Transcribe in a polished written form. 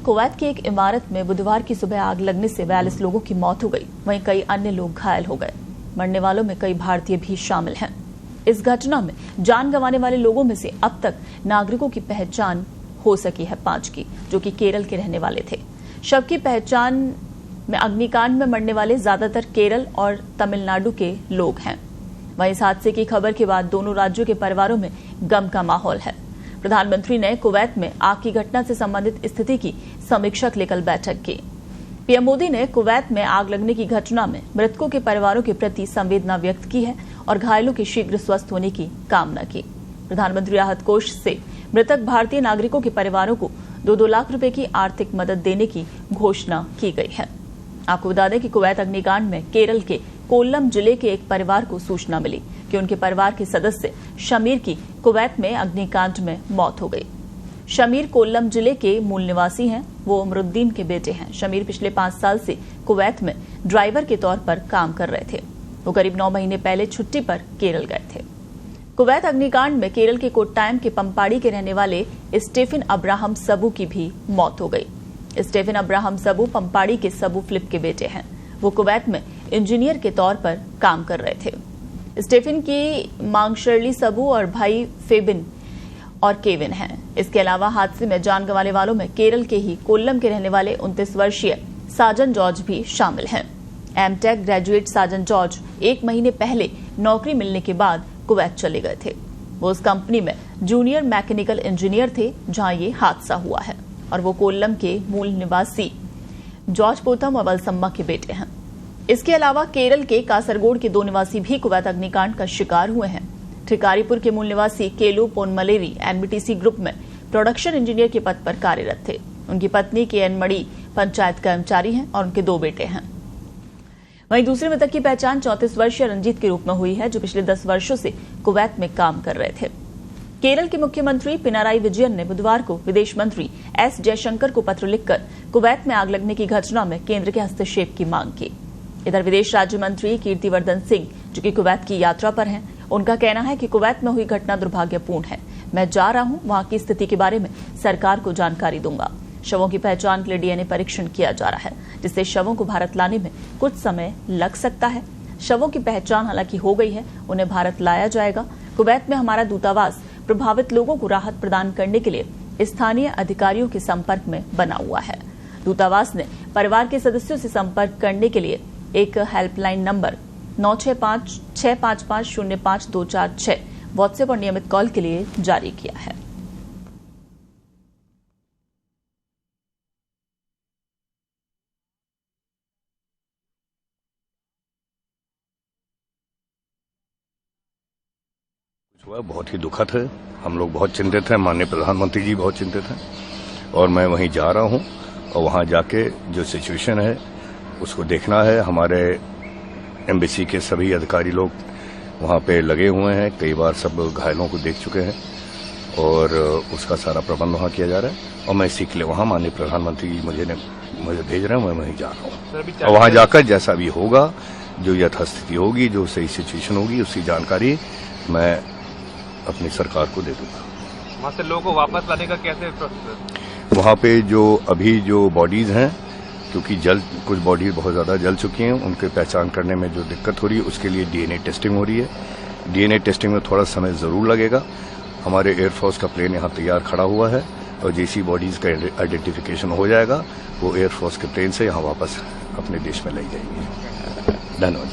Kuwait की एक इमारत में बुधवार की सुबह आग लगने से 42 लोगों की मौत हो गई, वहीं कई अन्य लोग घायल हो गए। मरने वालों में कई भारतीय भी शामिल हैं। इस घटना में जान गंवाने वाले लोगों में से अब तक नागरिकों की पहचान हो सकी है 5 की, जो कि केरल के रहने वाले थे। शव की पहचान में अग्निकांड में मरने वाले ज्यादातर केरल और तमिलनाडु के लोग हैं। वहीं इस हादसे की खबर के बाद दोनों राज्यों के परिवारों में गम का माहौल है। प्रधानमंत्री ने कुवैत में आग की घटना से संबंधित स्थिति की समीक्षा के लिए कल बैठक की। पीएम मोदी ने कुवैत में आग लगने की घटना में मृतकों के परिवारों के प्रति संवेदना व्यक्त की है और घायलों के शीघ्र स्वस्थ होने की कामना की। प्रधानमंत्री राहत कोष से मृतक भारतीय नागरिकों के परिवारों को 2-2 लाख रुपए की आर्थिक मदद देने की घोषणा की गई है। आपको बता दें कि कुवैत अग्निकांड में केरल के कोल्लम जिले के एक परिवार को सूचना मिली कि उनके परिवार के सदस्य शमीर की कुवैत में अग्निकांड में मौत हो गई। शमीर कोल्लम जिले के मूल निवासी हैं। वो उमरुद्दीन के बेटे हैं। शमीर पिछले 5 साल से कुवैत में ड्राइवर के तौर पर काम कर रहे थे। वो करीब 9 महीने पहले छुट्टी पर केरल गए थे। कुवैत अग्निकांड में केरल के कोट्टायम के पंपाड़ी के रहने वाले स्टेफन अब्राहम सबू की भी मौत हो गई। स्टेफन अब्राहम सबू पंपाड़ी के सबू फिलिप के बेटे हैं। वो कुवैत में इंजीनियर के तौर पर काम कर रहे थे। स्टेफन की मांग शर्ली सबू और भाई फेबिन और केविन हैं। इसके अलावा हादसे में जान गंवाने वालों में केरल के ही कोल्लम के रहने वाले 29 वर्षीय साजन जॉर्ज भी शामिल हैं। एमटेक ग्रेजुएट साजन जॉर्ज 1 महीने पहले नौकरी मिलने के बाद कुवैत चले गए थे। वो उस कंपनी में जूनियर मैकेनिकल इंजीनियर थे जहां ये हादसा हुआ है और वो कोल्लम के मूल निवासी जॉर्ज पोथम और वलसम्मा के बेटे हैं। इसके अलावा केरल के कासरगोड के 2 निवासी भी कुवैत अग्निकांड का शिकार हुए हैं। ठिकारीपुर के मूल निवासी केलू पोनमलेरी एनबीटीसी ग्रुप में प्रोडक्शन इंजीनियर के पद पर कार्यरत थे। उनकी पत्नी केएन मणि पंचायत कर्मचारी हैं और उनके 2 बेटे हैं। वहीं दूसरे मृतक की पहचान 34 वर्षीय रंजीत के रूप में हुई है, जो पिछले 10 वर्षों से कुवैत में काम कर रहे थे। केरल के मुख्यमंत्री पिनाराई विजयन ने बुधवार को विदेश मंत्री एस जयशंकर को पत्र लिखकर कुवैत में आग लगने की घटना में केंद्र के हस्तक्षेप की मांग की। इधर विदेश राज्य मंत्री कीर्तिवर्धन सिंह, जो कि कुवैत की यात्रा पर हैं, उनका कहना है कि कुवैत में हुई घटना दुर्भाग्यपूर्ण है। मैं जा रहा हूं, वहां की स्थिति के बारे में सरकार को जानकारी दूंगा। शवों की पहचान के लिए डीएनए परीक्षण किया जा रहा है, जिससे शवों को भारत लाने में कुछ समय लग सकता है। शवों की पहचान हालांकि हो गई है, उन्हें भारत लाया जाएगा। कुवैत में हमारा दूतावास प्रभावित लोगों को राहत प्रदान करने के लिए स्थानीय अधिकारियों के संपर्क में बना हुआ है। दूतावास ने परिवार के सदस्यों से संपर्क करने के लिए एक हेल्पलाइन नंबर 9656550526 व्हाट्सएप और नियमित कॉल के लिए जारी किया है। बहुत ही दुखद है। हम लोग बहुत चिंतित हैं, माननीय प्रधानमंत्री जी बहुत चिंतित हैं और मैं वहीं जा रहा हूं और वहां जाके जो सिचुएशन है उसको देखना है। हमारे एम्बेसी के सभी अधिकारी लोग वहां पे लगे हुए हैं, कई बार सब घायलों को देख चुके हैं और उसका सारा प्रबंध वहां किया जा रहा है और मैं इसी के लिए वहां माननीय प्रधानमंत्री जी मुझे भेज रहे हैं, मैं वहीं जा रहा हूं और वहां जाकर जैसा भी होगा, जो यथास्थिति होगी, जो सही सिचुएशन होगी, उसकी जानकारी मैं अपनी सरकार को दे दूंगा। वहां से लोगों को वापस लाने का कैसे प्रोसेस है? वहां पे जो अभी जो बॉडीज हैं, क्योंकि कुछ बॉडीज बहुत ज्यादा जल चुकी हैं, उनके पहचान करने में जो दिक्कत हो रही है उसके लिए डीएनए टेस्टिंग हो रही है। डीएनए टेस्टिंग में थोड़ा समय जरूर लगेगा। हमारे एयरफोर्स का प्लेन यहाँ तैयार खड़ा हुआ है और जैसी बॉडीज का आइडेंटिफिकेशन हो जाएगा वो एयरफोर्स के प्लेन से यहाँ वापस अपने देश में लाई जाएंगी। धन्यवाद।